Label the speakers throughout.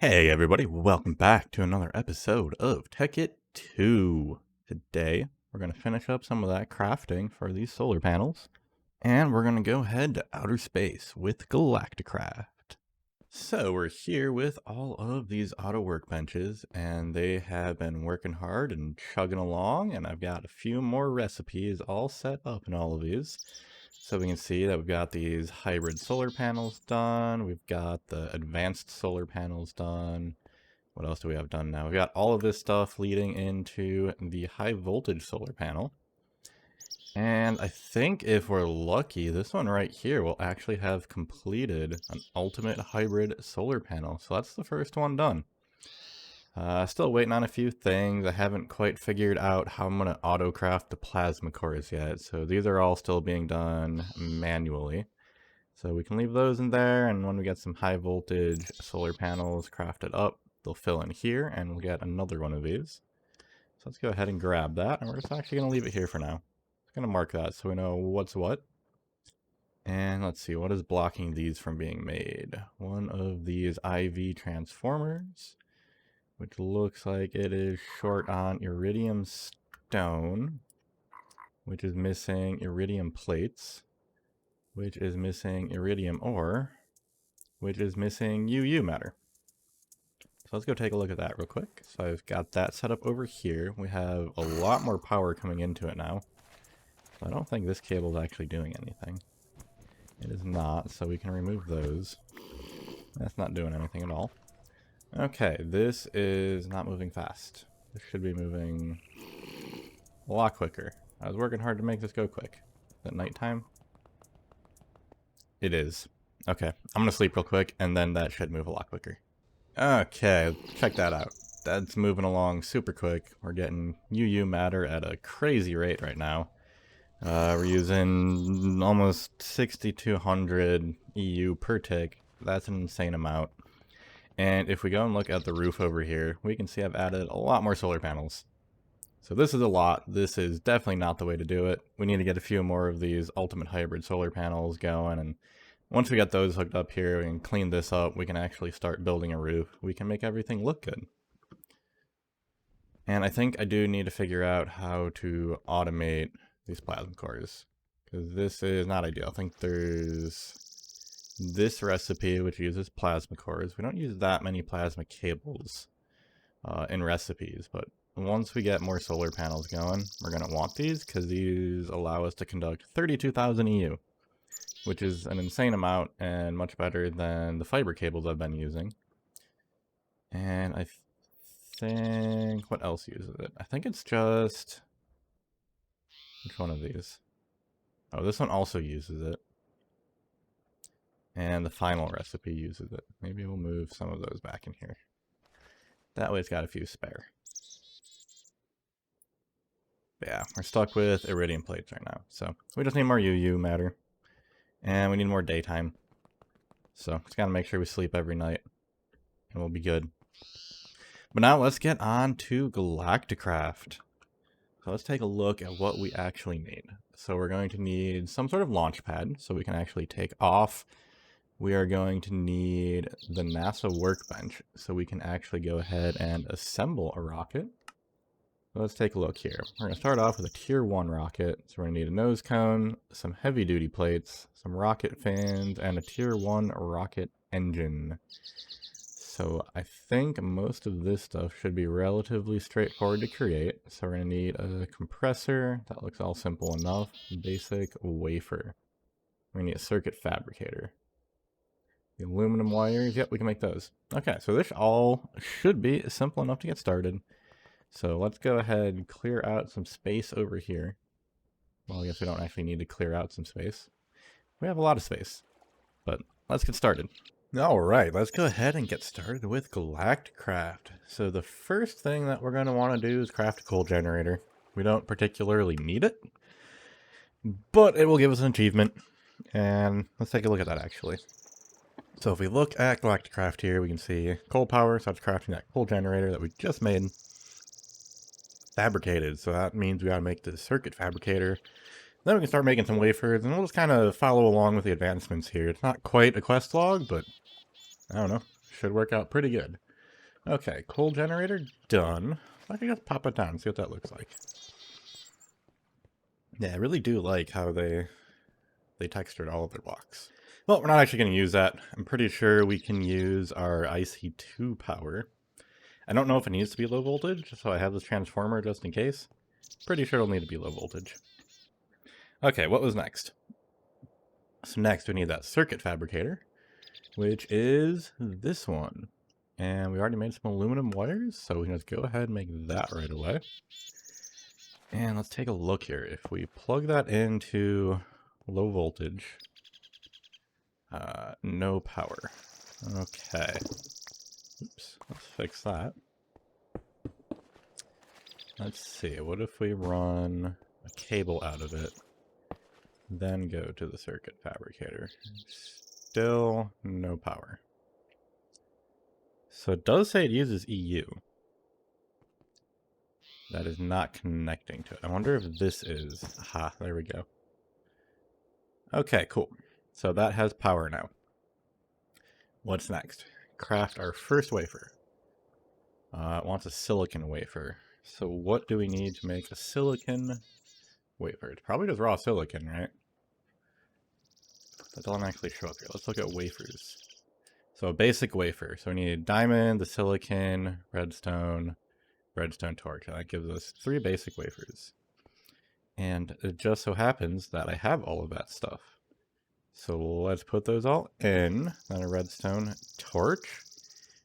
Speaker 1: Hey everybody, welcome back to another episode of Tekkit 2. Today, we're going to finish up some of that crafting for these solar panels, and we're going to go head to outer space with Galacticraft. So we're here with all of these auto workbenches, and they have been working hard and chugging along, and I've got a few more recipes all set up in all of these. So we can see that we've got these hybrid solar panels done. We've got the advanced solar panels done. What else do we have done now? We've got all of this stuff leading into the high voltage solar panel. And I think if we're lucky, this one right here will actually have completed an ultimate hybrid solar panel. So that's the first one done. Still waiting on a few things. I haven't quite figured out how I'm going to auto-craft the plasma cores yet. So these are all still being done manually. So we can leave those in there, and when we get some high voltage solar panels crafted up, they'll fill in here, and we'll get another one of these. So let's go ahead and grab that, and we're just actually going to leave it here for now. Just going to mark that so we know what's what. And let's see, what is blocking these from being made? One of these IV transformers, which looks like it is short on iridium stone, which is missing iridium plates, which is missing iridium ore, which is missing UU matter. So let's go take a look at that real quick. So I've got that set up over here. We have a lot more power coming into it now. So I don't think this cable is actually doing anything. It is not, so we can remove those. That's not doing anything at all. Okay, this is not moving fast. This should be moving a lot quicker. I was working hard to make this go quick. Is it nighttime? It is. Okay, I'm gonna sleep real quick, and then that should move a lot quicker. Okay, check that out. That's moving along super quick. We're getting UU matter at a crazy rate right now. We're using almost 6,200 EU per tick. That's an insane amount. And if we go and look at the roof over here, we can see I've added a lot more solar panels. So this is a lot. This is definitely not the way to do it. We need to get a few more of these ultimate hybrid solar panels going, and once we get those hooked up here and clean this up, we can actually start building a roof. We can make everything look good. And I think I do need to figure out how to automate these plasma cores, because this is not ideal. I think there's this recipe which uses plasma cores. We don't use that many plasma cables in recipes, but once we get more solar panels going, we're going to want these, because these allow us to conduct 32,000 EU. Which is an insane amount and much better than the fiber cables I've been using. And I think, what else uses it? I think it's just, which one of these? Oh, this one also uses it. And the final recipe uses it. Maybe we'll move some of those back in here. That way it's got a few spare. But yeah, we're stuck with iridium plates right now. So we just need more UU matter. And we need more daytime. So just gotta make sure we sleep every night. And we'll be good. But now let's get on to Galacticraft. So let's take a look at what we actually need. So we're going to need some sort of launch pad so we can actually take off. We are going to need the NASA workbench so we can actually go ahead and assemble a rocket. Let's take a look here. We're going to start off with a tier 1 rocket. So we're going to need a nose cone, some heavy duty plates, some rocket fans, and a tier 1 rocket engine. So I think most of this stuff should be relatively straightforward to create. So we're going to need a compressor. That looks all simple enough. Basic wafer. We're going to need a circuit fabricator. The aluminum wires, yep, we can make those. Okay, so this all should be simple enough to get started. So let's go ahead and clear out some space over here. Well, I guess we don't actually need to clear out some space. We have a lot of space, but let's get started. All right, let's go ahead and get started with Galacticraft. So the first thing that we're going to want to do is craft a coal generator. We don't particularly need it, but it will give us an achievement. And let's take a look at that actually. So if we look at Galacticraft here, we can see coal power, so that's crafting that coal generator that we just made. Fabricated, so that means we gotta make the circuit fabricator. Then we can start making some wafers, and we'll just kind of follow along with the advancements here. It's not quite a quest log, but I don't know, should work out pretty good. Okay, coal generator done. I can just pop it down and see what that looks like. Yeah, I really do like how they textured all of their blocks. Well, we're not actually going to use that. I'm pretty sure we can use our IC2 power. I don't know if it needs to be low voltage, so I have this transformer just in case. Pretty sure it'll need to be low voltage. Okay, what was next? So next we need that circuit fabricator, which is this one. And we already made some aluminum wires, so we can just go ahead and make that right away. And let's take a look here. If we plug that into low voltage, no power. Okay. Oops, let's fix that. Let's see, what if we run a cable out of it, then go to the circuit fabricator? Still no power. So it does say it uses EU. That is not connecting to it. I wonder if this is... Aha, there we go. Okay, cool. So that has power now. What's next? Craft our first wafer. It wants a silicon wafer. So what do we need to make a silicon wafer? It's probably just raw silicon, right? That doesn't actually show up here. Let's look at wafers. So a basic wafer. So we need diamond, the silicon, redstone torch. And that gives us 3 basic wafers. And it just so happens that I have all of that stuff. So let's put those all in. Then a redstone torch.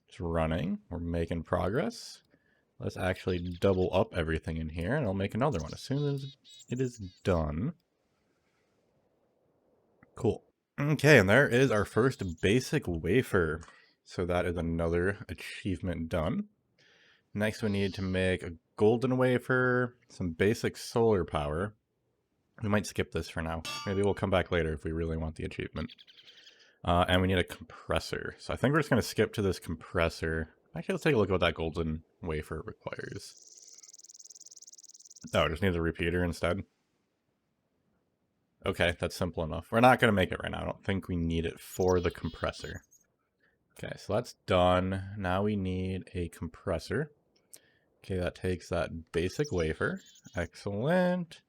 Speaker 1: It's running. We're making progress. Let's actually double up everything in here, and I'll make another one as soon as it is done. Cool. Okay, and there is our first basic wafer. So that is another achievement done. Next, we need to make a golden wafer, some basic solar power. We might skip this for now. Maybe we'll come back later if we really want the achievement. And we need a compressor. So I think we're just going to skip to this compressor. Actually, let's take a look at what that golden wafer requires. Oh, it just needs a repeater instead. Okay, that's simple enough. We're not going to make it right now. I don't think we need it for the compressor. Okay, so that's done. Now we need a compressor. Okay, that takes that basic wafer. Excellent.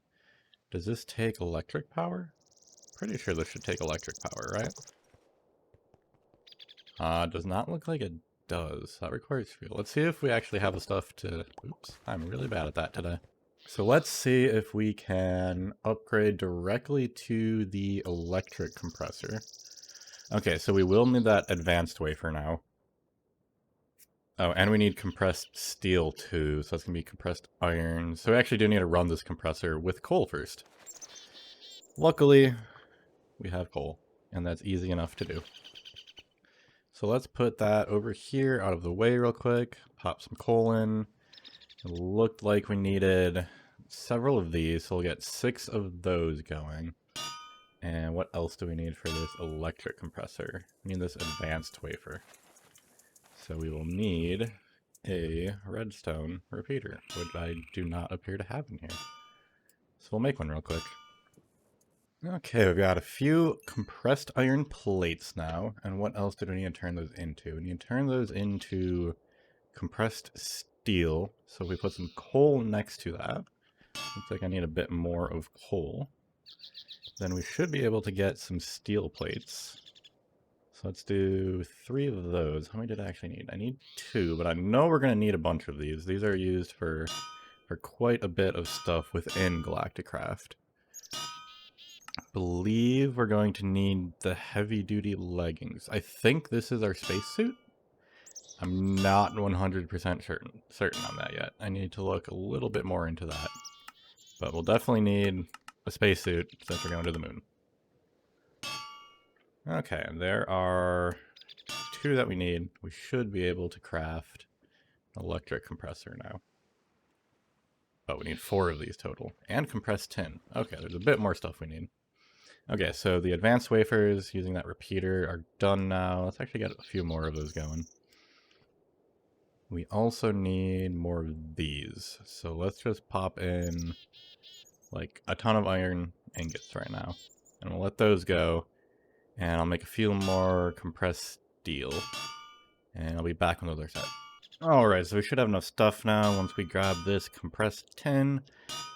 Speaker 1: Does this take electric power? Pretty sure this should take electric power, right? Does not look like it does. That requires fuel. Let's see if we actually have the stuff to... Oops, I'm really bad at that today. So let's see if we can upgrade directly to the electric compressor. Okay, so we will need that advanced wafer now. Oh, and we need compressed steel too, so that's going to be compressed iron. So we actually do need to run this compressor with coal first. Luckily, we have coal, and that's easy enough to do. So let's put that over here out of the way real quick. Pop some coal in. It looked like we needed several of these, so we'll get 6 of those going. And what else do we need for this electric compressor? We need this advanced wafer. So we will need a redstone repeater, which I do not appear to have in here. So we'll make one real quick. Okay, we've got a few compressed iron plates now. And what else do we need to turn those into? We need to turn those into compressed steel. So if we put some coal next to that, looks like I need a bit more of coal. Then we should be able to get some steel plates. So let's do 3 of those. How many did I actually need? I need 2, but I know we're going to need a bunch of these. These are used for quite a bit of stuff within Galacticraft. I believe we're going to need the heavy-duty leggings. I think this is our spacesuit. I'm not 100% certain on that yet. I need to look a little bit more into that. But we'll definitely need a spacesuit since we're going to the moon. Okay, there are 2 that we need. We should be able to craft an electric compressor now. Oh, we need 4 of these total. And compressed tin. Okay, there's a bit more stuff we need. Okay, so the advanced wafers using that repeater are done now. Let's actually get a few more of those going. We also need more of these. So let's just pop in like a ton of iron ingots right now. And we'll let those go. And I'll make a few more compressed steel. And I'll be back when those are set. Alright, so we should have enough stuff now once we grab this compressed tin.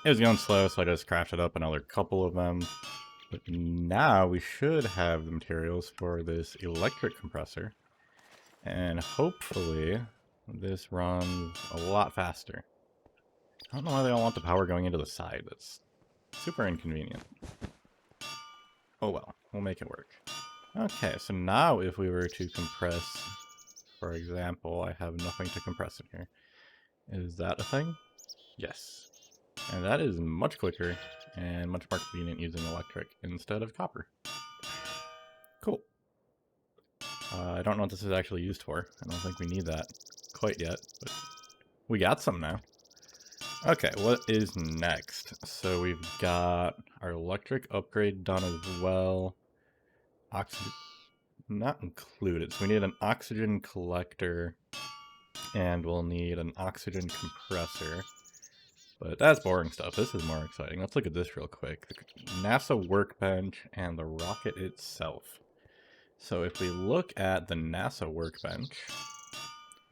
Speaker 1: It was going slow, so I just crafted up another couple of them. But now we should have the materials for this electric compressor. And hopefully this runs a lot faster. I don't know why they don't want the power going into the side. That's super inconvenient. Oh well, we'll make it work. Okay, so now if we were to compress, for example, I have nothing to compress in here. Is that a thing? Yes. And that is much quicker and much more convenient using electric instead of copper. Cool. I don't know what this is actually used for. I don't think we need that quite yet, but we got some now. Okay, what is next? So we've got our electric upgrade done as well. Oxygen not included. So we need an oxygen collector and we'll need an oxygen compressor. But that's boring stuff. This is more exciting. Let's look at this real quick. The NASA workbench and the rocket itself. So if we look at the NASA workbench,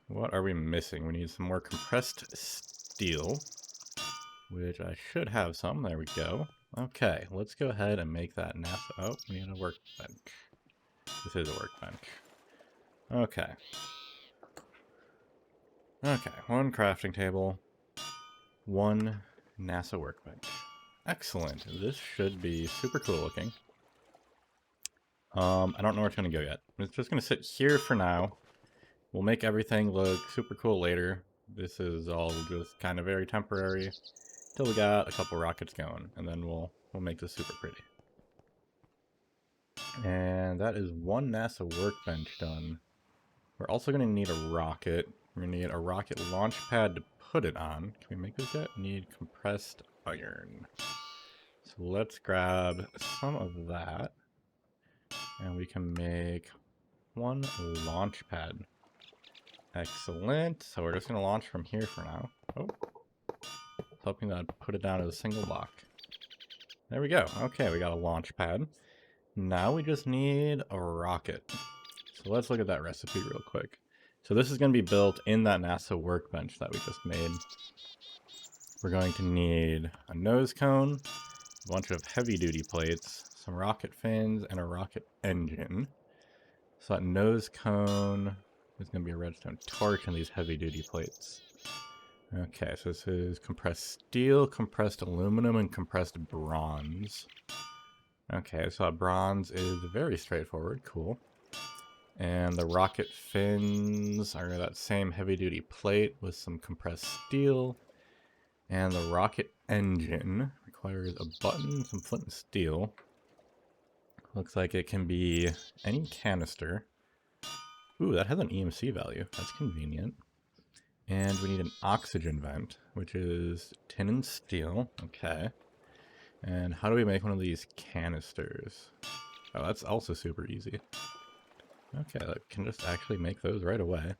Speaker 1: what are we missing? We need some more compressed steel, which I should have some. There we go. Okay, let's go ahead and make that NASA... Oh, we need a workbench. This is a workbench. Okay. Okay, one crafting table, one NASA workbench. Excellent. This should be super cool looking. I don't know where it's going to go yet. It's just going to sit here for now. We'll make everything look super cool later. This is all just kind of very temporary till we got a couple rockets going, and then we'll make this super pretty. And that is one NASA workbench done. We're also going to need a rocket. We're going to need a rocket launch pad to put it on. Can we make this yet? Need compressed iron. So let's grab some of that. And we can make one launch pad. Excellent. So we're just going to launch from here for now. Oh. Hoping that I'd put it down as a single block. There we go. Okay, we got a launch pad. Now we just need a rocket. So let's look at that recipe real quick. So this is going to be built in that NASA workbench that we just made. We're going to need a nose cone, a bunch of heavy-duty plates, some rocket fins, and a rocket engine. So that nose cone is going to be a redstone torch and these heavy-duty plates. Okay, so this is compressed steel, compressed aluminum, and compressed bronze. Okay, so bronze is very straightforward. Cool. And the rocket fins are that same heavy-duty plate with some compressed steel. And the rocket engine requires a button, some flint and steel. Looks like it can be any canister. Ooh, that has an EMC value. That's convenient. And we need an oxygen vent, which is tin and steel. Okay. And how do we make one of these canisters? Oh, that's also super easy. Okay, that can just actually make those right away.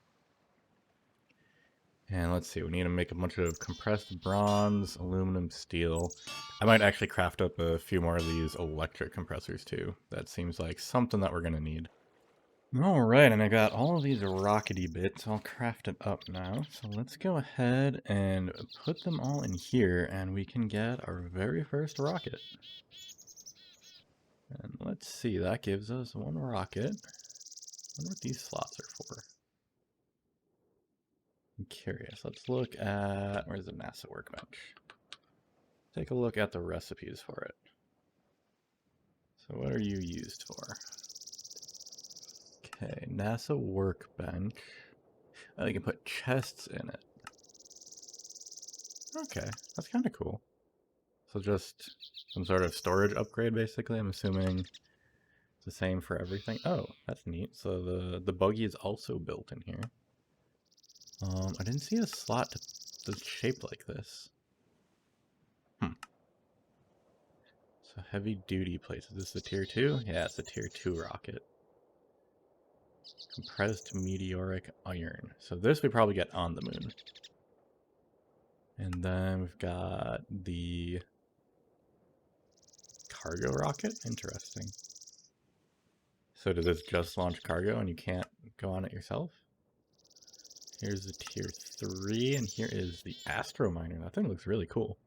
Speaker 1: And let's see, we need to make a bunch of compressed bronze, aluminum, steel. I might actually craft up a few more of these electric compressors too. That seems like something that we're going to need. Alright, and I got all of these rockety bits all crafted up now. So let's go ahead and put them all in here and we can get our very first rocket. And let's see, that gives us one rocket. I wonder what these slots are for. I'm curious. Let's look at... Where's the NASA workbench? Take a look at the recipes for it. So what are you used for? Okay, NASA workbench. Oh, you can put chests in it. Okay, that's kind of cool. So just some sort of storage upgrade, basically. I'm assuming it's the same for everything. Oh, that's neat. So the buggy is also built in here. I didn't see a slot that's shaped like this. So heavy duty plates. Is this the tier 2? Yeah, it's the tier 2 rocket. Compressed meteoric iron. So this we probably get on the moon. And then we've got the cargo rocket. Interesting. So does this just launch cargo and you can't go on it yourself? Here's the tier 3, and here is the Astro Miner. That thing looks really cool.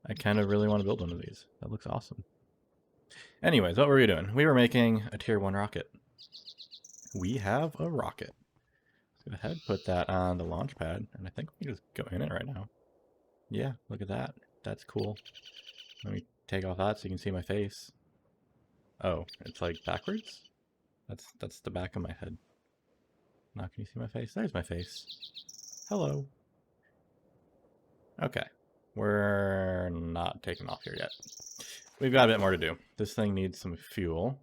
Speaker 1: I kind of really want to build one of these. That looks awesome. Anyways, what were we doing? We were making a tier 1 rocket. We have a rocket. Let's go ahead, put that on the launch pad, and I think we can just go in it right now. Yeah, look at that. That's cool. Let me take off that so you can see my face. Oh, it's like backwards? That's the back of my head. Now can you see my face? There's my face. Hello. Okay. We're not taking off here yet. We've got a bit more to do. This thing needs some fuel.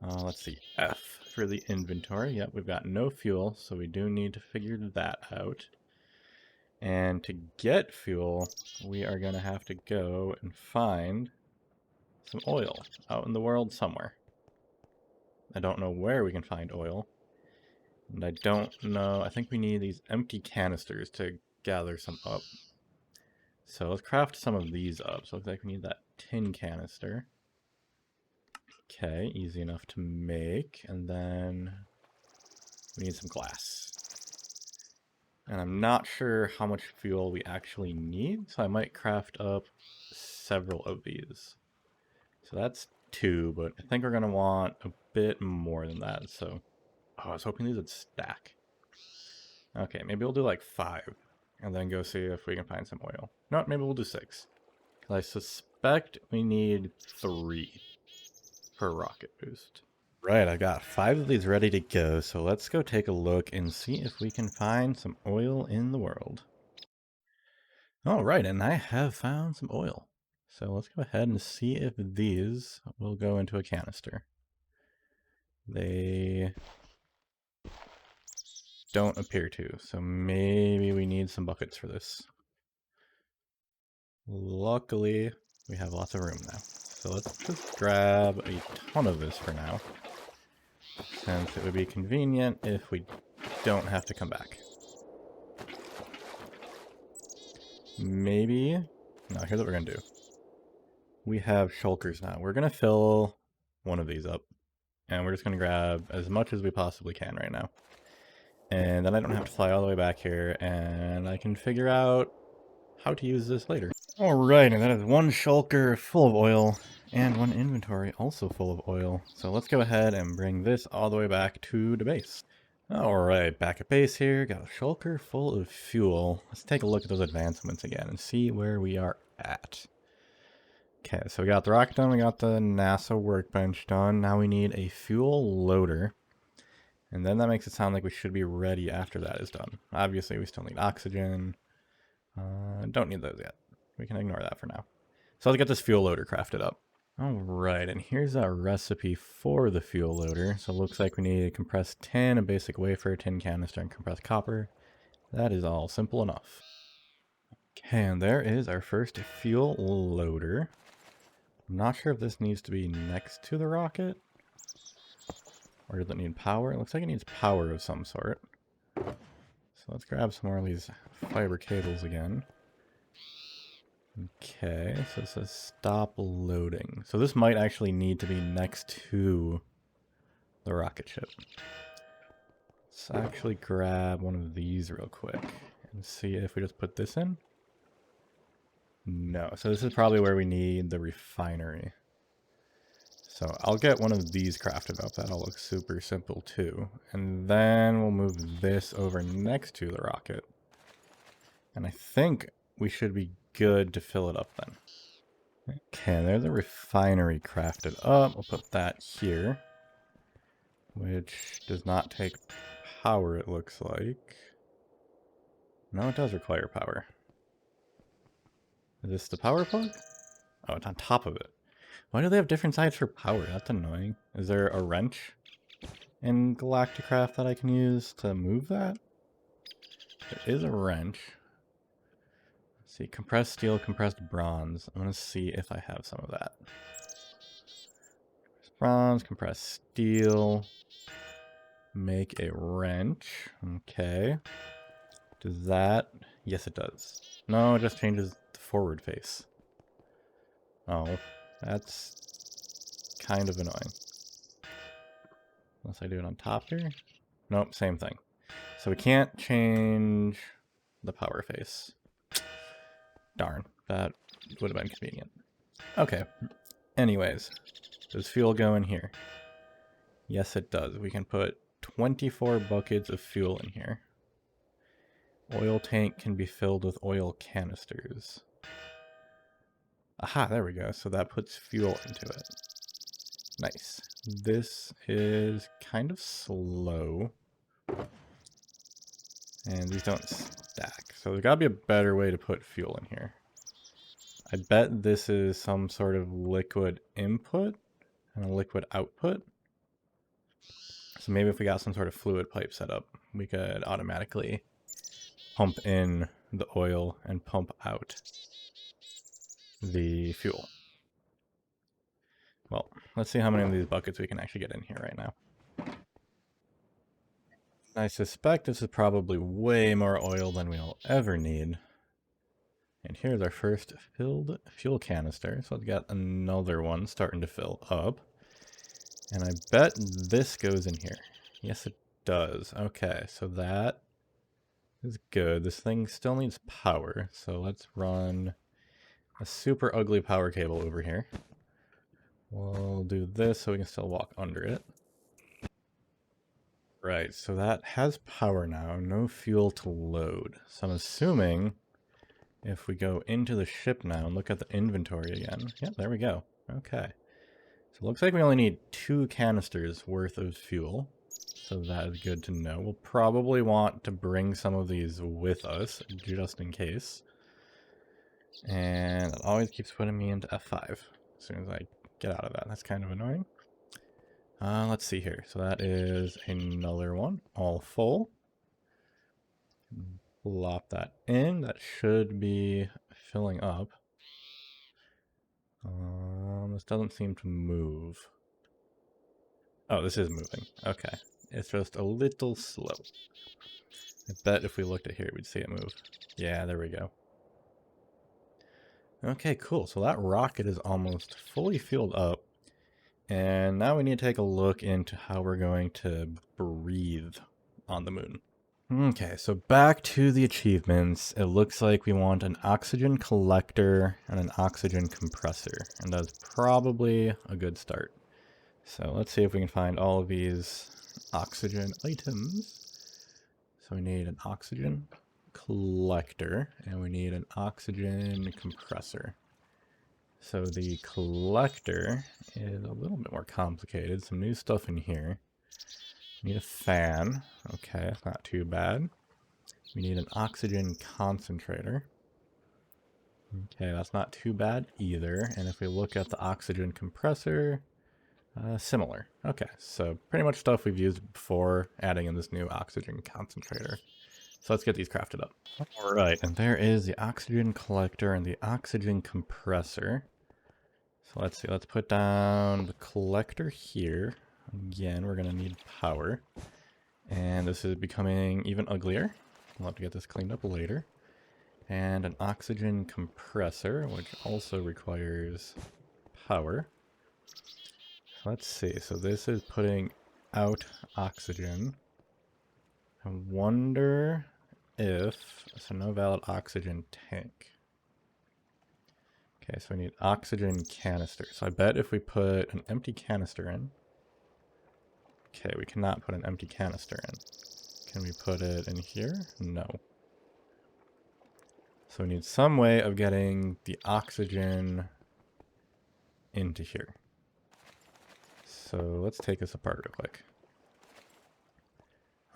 Speaker 1: Let's see. F for the inventory. Yep, we've got no fuel, so we do need to figure that out. And to get fuel, we are going to have to go and find some oil out in the world somewhere. I don't know where we can find oil. And I don't know, I think we need these empty canisters to gather some up. So let's craft some of these up. So it looks like we need that tin canister. Okay, easy enough to make. And then we need some glass. And I'm not sure how much fuel we actually need, so I might craft up several of these. So that's 2, but I think we're going to want a bit more than that. So, oh, I was hoping these would stack. Okay, maybe we'll do like 5, and then go see if we can find some oil. No, maybe we'll do 6. Because I suspect we need 3 per rocket boost. Right, I got 5 of these ready to go, so let's go take a look and see if we can find some oil in the world. Alright, and I have found some oil. So let's go ahead and see if these will go into a canister. They don't appear to, so maybe we need some buckets for this. Luckily, we have lots of room now. So let's just grab a ton of this for now, since it would be convenient if we don't have to come back. Maybe... No, here's what we're going to do. We have shulkers now. We're going to fill one of these up, and we're just going to grab as much as we possibly can right now. And then I don't have to fly all the way back here, and I can figure out how to use this later. Alright, and that is 1 shulker full of oil, and 1 inventory also full of oil. So let's go ahead and bring this all the way back to the base. Alright, back at base here, got a shulker full of fuel. Let's take a look at those advancements again and see where we are at. Okay, so we got the rocket done, we got the NASA workbench done. Now we need a fuel loader. And then that makes it sound like we should be ready after that is done. Obviously, we still need oxygen. Don't need those yet. We can ignore that for now. So let's get this fuel loader crafted up. Alright, and here's our recipe for the fuel loader. So it looks like we need compressed tin, a basic wafer, tin canister, and compressed copper. That is all simple enough. Okay, and there is our first fuel loader. I'm not sure if this needs to be next to the rocket. Or does it need power? It looks like it needs power of some sort. So let's grab some more of these fiber cables again. Okay, so it says stop loading. So this might actually need to be next to the rocket ship. Let's actually grab one of these real quick and see if we just put this in. No, so this is probably where we need the refinery. So I'll get one of these crafted up. That'll look super simple too. And then we'll move this over next to the rocket. And I think we should be good to fill it up then. Okay, there's a refinery crafted up. We'll put that here. Which does not take power, it looks like. No, it does require power. Is this the power plug? Oh, it's on top of it. Why do they have different sides for power? That's annoying. Is there a wrench in Galacticraft that I can use to move that? There is a wrench. Let's see, compressed steel, compressed bronze. I'm going to see if I have some of that. Compressed bronze, compressed steel. Make a wrench. Okay. Does that? Yes, it does. No, it just changes the forward face. Oh, that's kind of annoying. Unless I do it on top here. Nope, same thing. So we can't change the power face. Darn, that would have been convenient. Okay, anyways, does fuel go in here? Yes, it does. We can put 24 buckets of fuel in here. Oil tank can be filled with oil canisters. Aha, there we go. So that puts fuel into it. Nice. This is kind of slow. And these don't stack. So there's got to be a better way to put fuel in here. I bet this is some sort of liquid input and a liquid output. So maybe if we got some sort of fluid pipe set up, we could automatically pump in the oil and pump out the fuel. Well, let's see how many of these buckets we can actually get in here right now. I suspect this is probably way more oil than we'll ever need. And here's our first filled fuel canister. So I've got another one starting to fill up. And I bet this goes in here. Yes, it does. Okay, so that is good. This thing still needs power. So let's run a super ugly power cable over here. We'll do this so we can still walk under it. Right, so that has power now. No fuel to load. So I'm assuming if we go into the ship now and look at the inventory again. Yep, there we go. Okay. So it looks like we only need 2 canisters worth of fuel. So that is good to know. We'll probably want to bring some of these with us, just in case. And it always keeps putting me into F5 as soon as I get out of that. That's kind of annoying. Let's see here. So that is another one, all full. Plop that in. That should be filling up. This doesn't seem to move. Oh, this is moving. Okay. It's just a little slow. I bet if we looked at here, we'd see it move. Yeah, there we go. Okay, cool. So that rocket is almost fully filled up. And now we need to take a look into how we're going to breathe on the moon. Okay, so back to the achievements. It looks like we want an oxygen collector and an oxygen compressor. And that's probably a good start. So let's see if we can find all of these oxygen items. So we need an oxygen collector and we need an oxygen compressor. So the collector is a little bit more complicated. Some new stuff in here. We need a fan. Okay, that's not too bad. We need an oxygen concentrator. Okay, that's not too bad either. And if we look at the oxygen compressor, similar. Okay, so pretty much stuff we've used before, adding in this new oxygen concentrator. So let's get these crafted up. All right, and there is the oxygen collector and the oxygen compressor. So let's see, let's put down the collector here. Again, we're gonna need power. And this is becoming even uglier. We'll have to get this cleaned up later. And an oxygen compressor, which also requires power. Let's see, so this is putting out oxygen. I wonder if, so no valid oxygen tank. Okay, so we need oxygen canister. So I bet if we put an empty canister in. Okay, we cannot put an empty canister in. Can we put it in here? No. So we need some way of getting the oxygen into here. So let's take this apart real quick.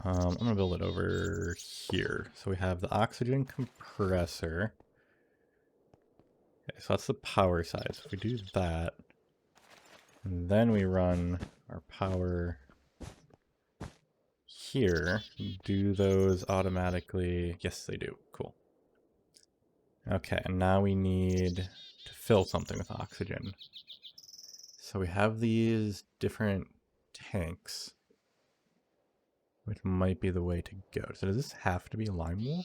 Speaker 1: I'm going to build it over here. So we have the oxygen compressor. Okay, so that's the power side. So if we do that, and then we run our power here, do those automatically? Yes, they do. Cool. Okay, and now we need to fill something with oxygen. So we have these different tanks, which might be the way to go. So does this have to be lime wool?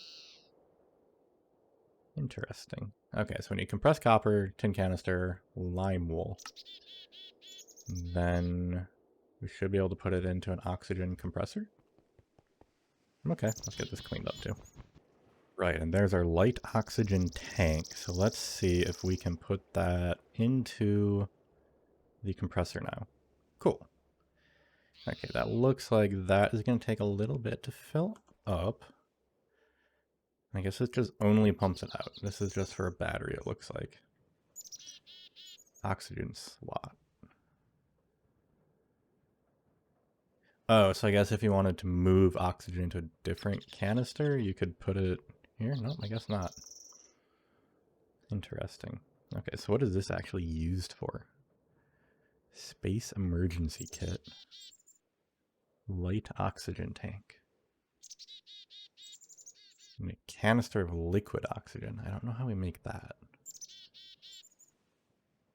Speaker 1: Interesting. Okay, so we need compressed copper, tin canister, lime wool. Then we should be able to put it into an oxygen compressor. Okay, let's get this cleaned up too. Right, and there's our light oxygen tank. So let's see if we can put that into the compressor now. Cool. Okay, that looks like that is going to take a little bit to fill up. I guess it just only pumps it out. This is just for a battery, it looks like. Oxygen slot. Oh, so I guess if you wanted to move oxygen to a different canister, you could put it here? No, I guess not. Interesting. Okay, so what is this actually used for? Space emergency kit. Light oxygen tank. And a canister of liquid oxygen. I don't know how we make that.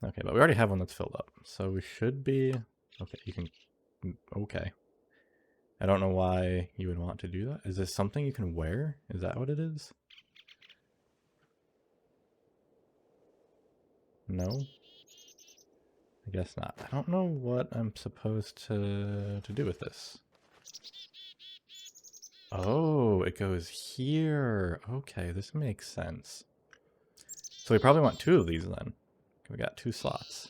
Speaker 1: Okay, but we already have one that's filled up. So we should be... Okay, you can... Okay. I don't know why you would want to do that. Is this something you can wear? Is that what it is? No? I guess not. I don't know what I'm supposed to do with this. Oh, it goes here. Okay, this makes sense. So we probably want 2 of these then. We got 2 slots.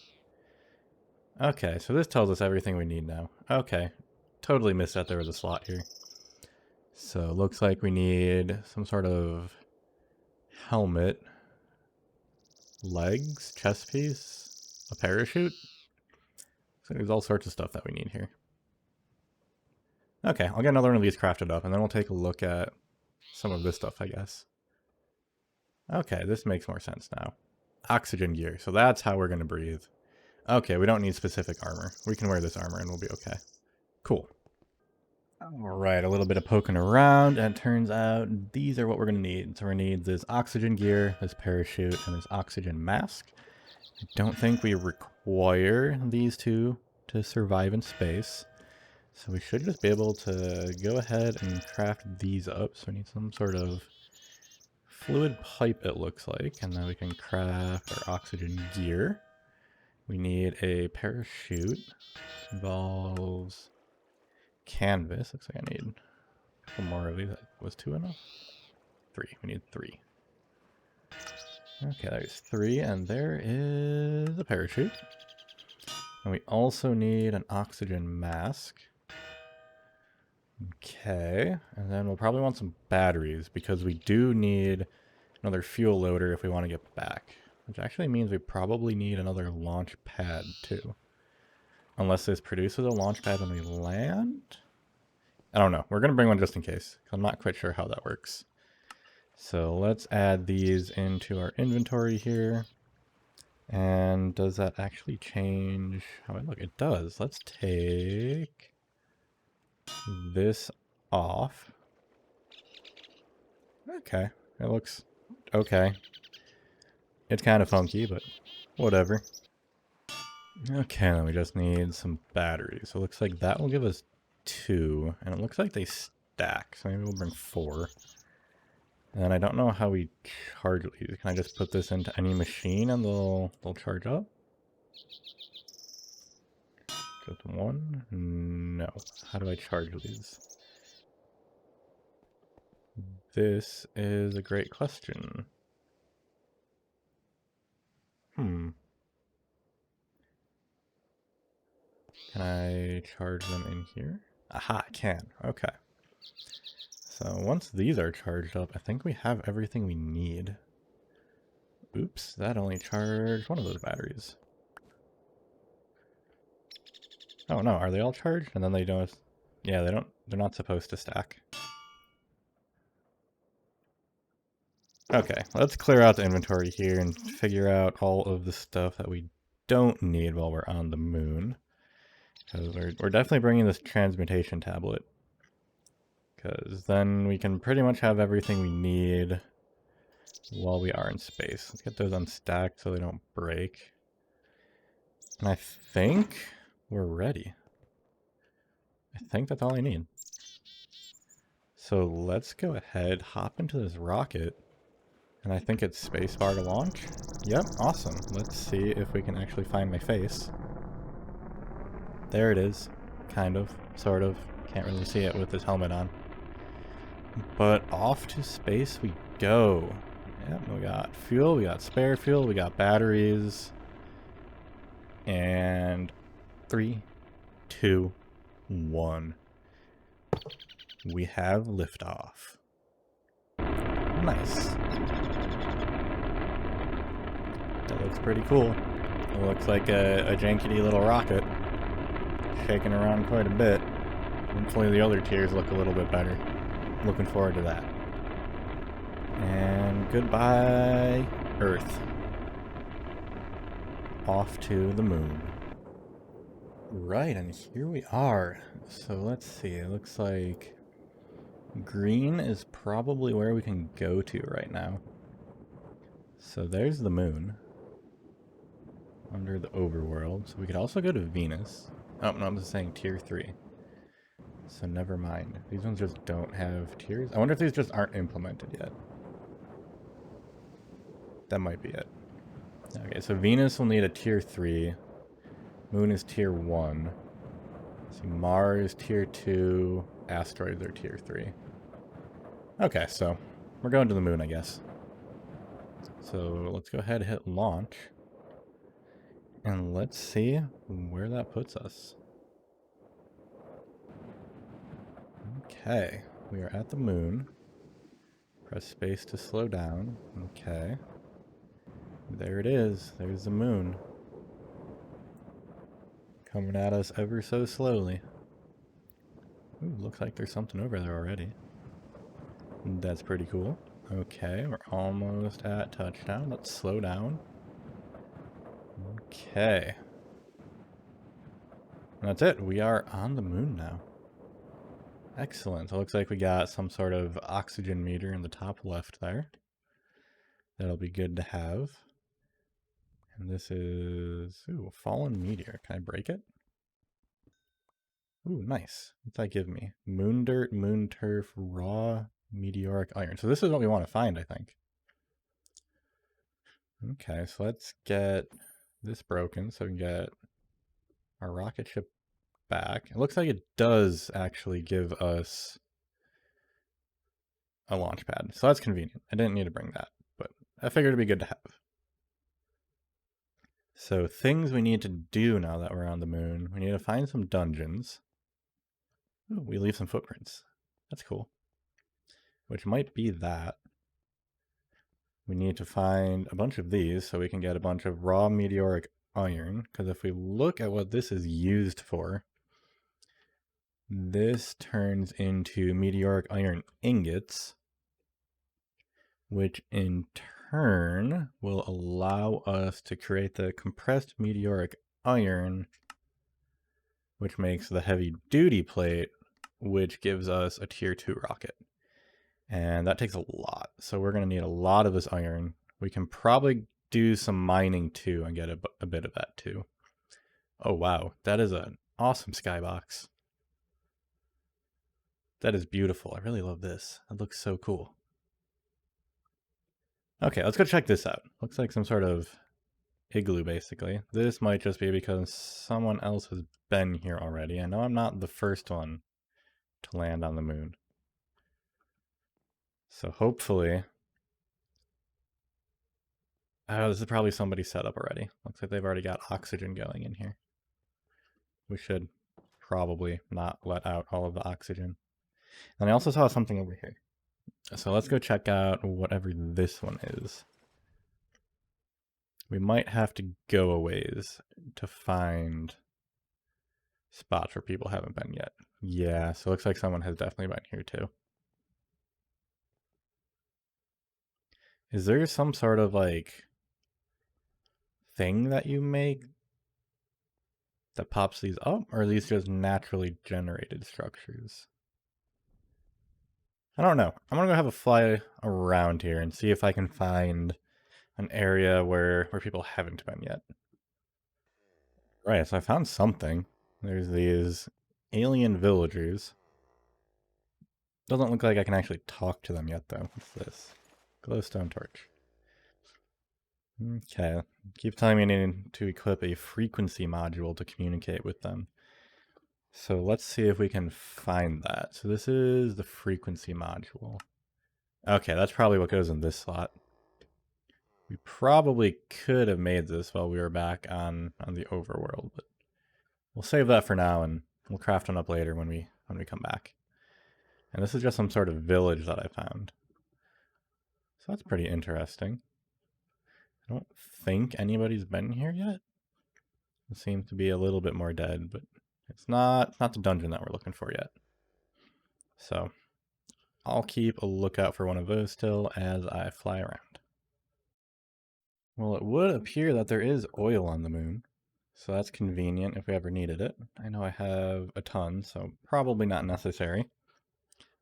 Speaker 1: Okay, so this tells us everything we need now. Okay, totally missed that there was a slot here. So it looks like we need some sort of helmet, legs, chest piece, a parachute. So there's all sorts of stuff that we need here. Okay, I'll get another one of these crafted up, and then we'll take a look at some of this stuff, I guess. Okay, this makes more sense now. Oxygen gear, so that's how we're going to breathe. Okay, we don't need specific armor. We can wear this armor and we'll be okay. Cool. Alright, a little bit of poking around, and it turns out these are what we're going to need. So we're going to need this oxygen gear, this parachute, and this oxygen mask. I don't think we require these two to survive in space. So we should just be able to go ahead and craft these up. So we need some sort of fluid pipe, it looks like, and then we can craft our oxygen gear. We need a parachute. Involves canvas. Looks like I need a couple more of these. Was 2 enough? 3. We need 3. Okay, there's 3, and there is a parachute. And we also need an oxygen mask. Okay, and then we'll probably want some batteries, because we do need another fuel loader if we want to get back. Which actually means we probably need another launch pad, too. Unless this produces a launch pad when we land? I don't know. We're going to bring one just in case, because I'm not quite sure how that works. So let's add these into our inventory here. And does that actually change how I look? It does. Let's take this off. Okay. It looks okay. It's kind of funky, but whatever. Okay, then we just need some batteries. So it looks like that will give us 2, and it looks like they stack, so maybe we'll bring 4. And I don't know how we charge these. Can I just put this into any machine and they'll charge up? Just 1? No. How do I charge these? This is a great question. Can I charge them in here? Aha, I can. Okay. So once these are charged up, I think we have everything we need. Oops, that only charged one of those batteries. Oh no, are they all charged? And then they don't... Yeah, they're not supposed to stack. Okay, let's clear out the inventory here and figure out all of the stuff that we don't need while we're on the moon. Because we're definitely bringing this transmutation tablet. Because then we can pretty much have everything we need while we are in space. Let's get those unstacked so they don't break. And I think we're ready. I think that's all I need. So let's go ahead, hop into this rocket. And I think it's spacebar to launch. Yep, awesome. Let's see if we can actually find my face. There it is. Kind of. Sort of. Can't really see it with this helmet on. But off to space we go. Yep, we got fuel, we got spare fuel, we got batteries. And 3, 2, 1. We have liftoff. Nice. That looks pretty cool. It looks like a jankety little rocket. Shaking around quite a bit. Hopefully the other tiers look a little bit better. Looking forward to that. And goodbye, Earth. Off to the moon. Right, and here we are. So let's see, it looks like green is probably where we can go to right now. So there's the moon. Under the overworld. So we could also go to Venus. Oh, no, I'm just saying tier 3. So never mind. These ones just don't have tiers. I wonder if these just aren't implemented yet. That might be it. Okay, so Venus will need a tier 3. Moon is tier 1. See, Mars tier 2. Asteroids are tier 3. Okay, so we're going to the moon, I guess. So let's go ahead and hit launch. And let's see where that puts us. Okay, we are at the moon. Press space to slow down. Okay. There it is. There's the moon. Coming at us ever so slowly. Ooh, looks like there's something over there already. That's pretty cool. Okay, we're almost at touchdown. Let's slow down. Okay. That's it. We are on the moon now. Excellent. So it looks like we got some sort of oxygen meter in the top left there. That'll be good to have. And this is... Ooh, fallen meteor. Can I break it? Ooh, nice. What's that give me? Moon dirt, moon turf, raw meteoric iron. So this is what we want to find, I think. Okay, so let's get this broken so we can get our rocket ship back. It looks like it does actually give us a launch pad, so that's convenient. I didn't need to bring that, but I figured it'd be good to have. So things we need to do now that we're on the moon. We need to find some dungeons. Ooh, we leave some footprints. That's cool. Which might be that. We need to find a bunch of these so we can get a bunch of raw meteoric iron. Because if we look at what this is used for, this turns into meteoric iron ingots, which in turn will allow us to create the compressed meteoric iron, which makes the heavy duty plate, which gives us a tier 2 rocket. And that takes a lot. So we're going to need a lot of this iron. We can probably do some mining too and get a bit of that too. Oh wow, that is an awesome skybox. That is beautiful. I really love this. It looks so cool. Okay, let's go check this out. Looks like some sort of igloo basically. This might just be because someone else has been here already. I know I'm not the first one to land on the moon. So hopefully... Oh, this is probably somebody set up already. Looks like they've already got oxygen going in here. We should probably not let out all of the oxygen. And I also saw something over here. So let's go check out whatever this one is. We might have to go a ways to find spots where people haven't been yet. Yeah, so it looks like someone has definitely been here too. Is there some sort of like thing that you make that pops these up, or are these just naturally generated structures? I don't know. I'm gonna go have a fly around here and see if I can find an area where people haven't been yet. Right, so I found something. There's these alien villagers. Doesn't look like I can actually talk to them yet though. What's this? Glowstone torch. Okay, keep telling me I need to equip a frequency module to communicate with them. So let's see if we can find that. So this is the frequency module. Okay, that's probably what goes in this slot. We probably could have made this while we were back on the overworld, but we'll save that for now and we'll craft one up later when we come back. And this is just some sort of village that I found. So that's pretty interesting. I don't think anybody's been here yet. It seems to be a little bit more dead, but it's not the dungeon that we're looking for yet. So I'll keep a lookout for one of those still as I fly around. Well, it would appear that there is oil on the moon, so that's convenient if we ever needed it. I know I have a ton, so probably not necessary.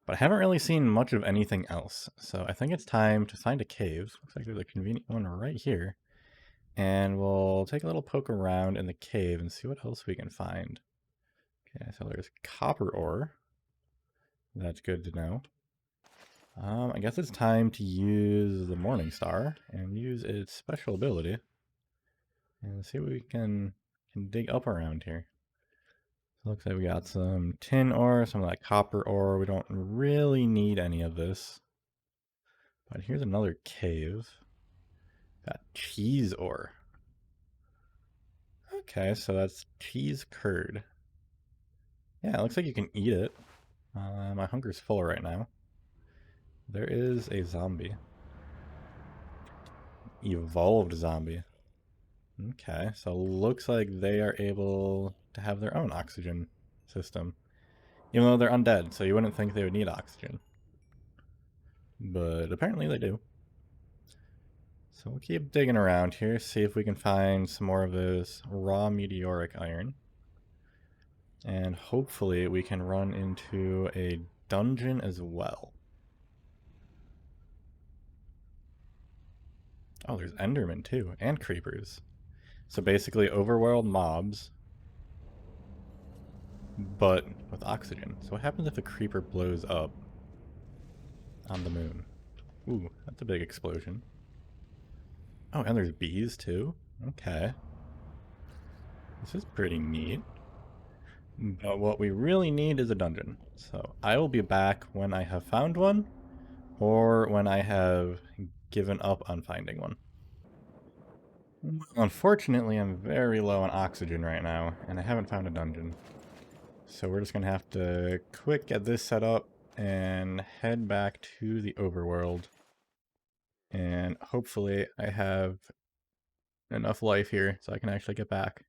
Speaker 1: But I haven't really seen much of anything else, so I think it's time to find a cave. Looks like there's a convenient one right here. And we'll take a little poke around in the cave and see what else we can find. Okay, so there's copper ore. That's good to know. I guess it's time to use the Morning Star and use its special ability and see what we can dig up around here. So looks like we got some tin ore, some of that copper ore. We don't really need any of this. But here's another cave. Got cheese ore. Okay, so that's cheese curd. Yeah, it looks like you can eat it. My hunger's full right now. There is a zombie. Evolved zombie. Okay, so looks like they are able to have their own oxygen system. Even though they're undead, so you wouldn't think they would need oxygen. But apparently they do. So we'll keep digging around here, see if we can find some more of this raw meteoric iron. And hopefully we can run into a dungeon as well. Oh, there's Endermen too, and creepers. So basically overworld mobs, but with oxygen. So what happens if a creeper blows up on the moon? Ooh, that's a big explosion. Oh, and there's bees too? Okay. This is pretty neat. But what we really need is a dungeon. So I will be back when I have found one, or when I have given up on finding one. Unfortunately, I'm very low on oxygen right now, and I haven't found a dungeon. So we're just going to have to quick get this set up and head back to the overworld. And hopefully I have enough life here so I can actually get back.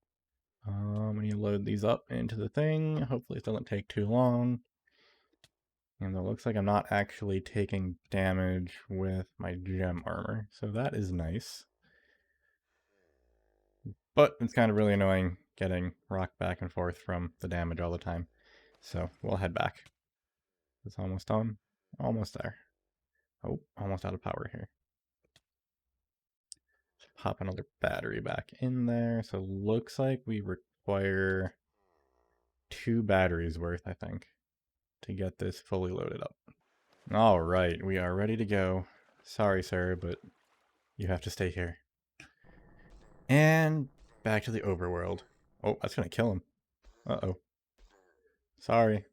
Speaker 1: Let me load these up into the thing. Hopefully it doesn't take too long. And it looks like I'm not actually taking damage with my gem armor, so that is nice. But it's kind of really annoying getting rocked back and forth from the damage all the time. So we'll head back. It's almost done. Almost there. Oh, almost out of power here. Pop another battery back in there. So looks like we require 2 batteries worth, I think, to get this fully loaded up. All right, we are ready to go. Sorry, sir, but you have to stay here. And back to the overworld. Oh, that's gonna kill him. Uh-oh. Sorry.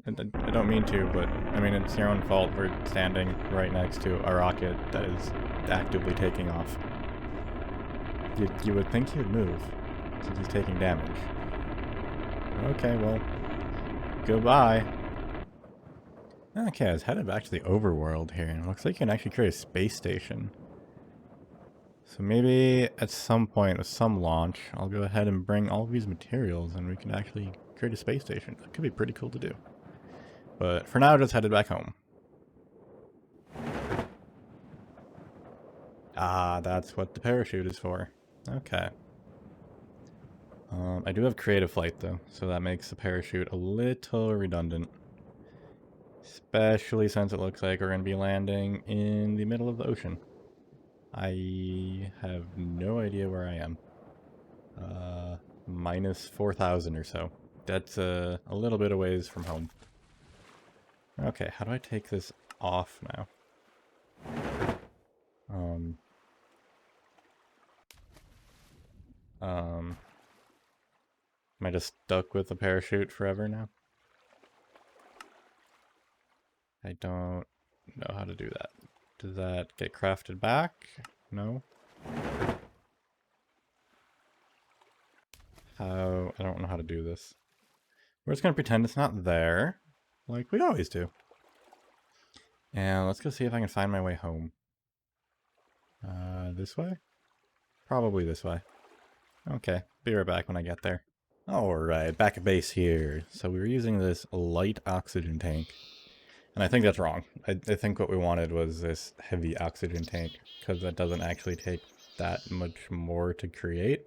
Speaker 1: I don't mean to, but I mean, it's your own fault for standing right next to a rocket that is actively taking off. You would think he would move, since he's taking damage. Okay, well, goodbye. Okay, I was headed back to the overworld here, and it looks like you can actually create a space station. So maybe at some point with some launch, I'll go ahead and bring all of these materials and we can actually create a space station. That could be pretty cool to do. But for now, just headed back home. Ah, that's what the parachute is for. Okay. I do have creative flight though, so that makes the parachute a little redundant. Especially since it looks like we're going to be landing in the middle of the ocean. I have no idea where I am. Minus 4,000 or so. That's a little bit of ways from home. Okay, how do I take this off now? Am I just stuck with the parachute forever now? I don't know how to do that. Does that get crafted back? No? How? I don't know how to do this. We're just gonna pretend it's not there, like we always do. And let's go see if I can find my way home. This way? Probably this way. Okay, be right back when I get there. Alright, back at base here. So we were using this light oxygen tank. And I think that's wrong. I think what we wanted was this heavy oxygen tank, because that doesn't actually take that much more to create.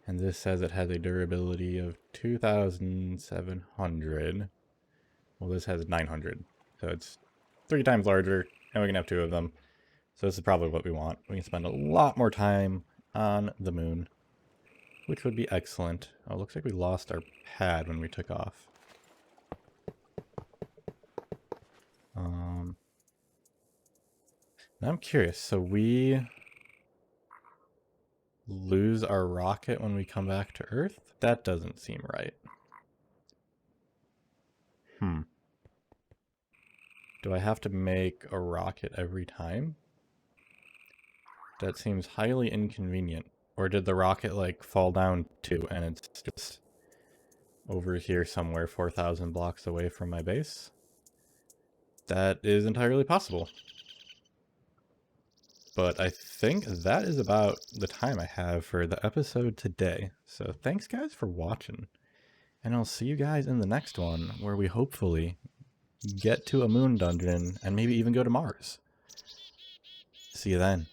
Speaker 1: And this says it has a durability of 2,700. Well, this has 900. So it's 3 times larger, and we can have 2 of them. So this is probably what we want. We can spend a lot more time on the moon, which would be excellent. Oh, looks like we lost our pad when we took off. Now I'm curious, so we lose our rocket when we come back to Earth? That doesn't seem right. Do I have to make a rocket every time? That seems highly inconvenient. Or did the rocket, like, fall down too, and it's just over here somewhere 4,000 blocks away from my base? That is entirely possible. But I think that is about the time I have for the episode today. So thanks guys for watching. And I'll see you guys in the next one, where we hopefully get to a moon dungeon and maybe even go to Mars. See you then.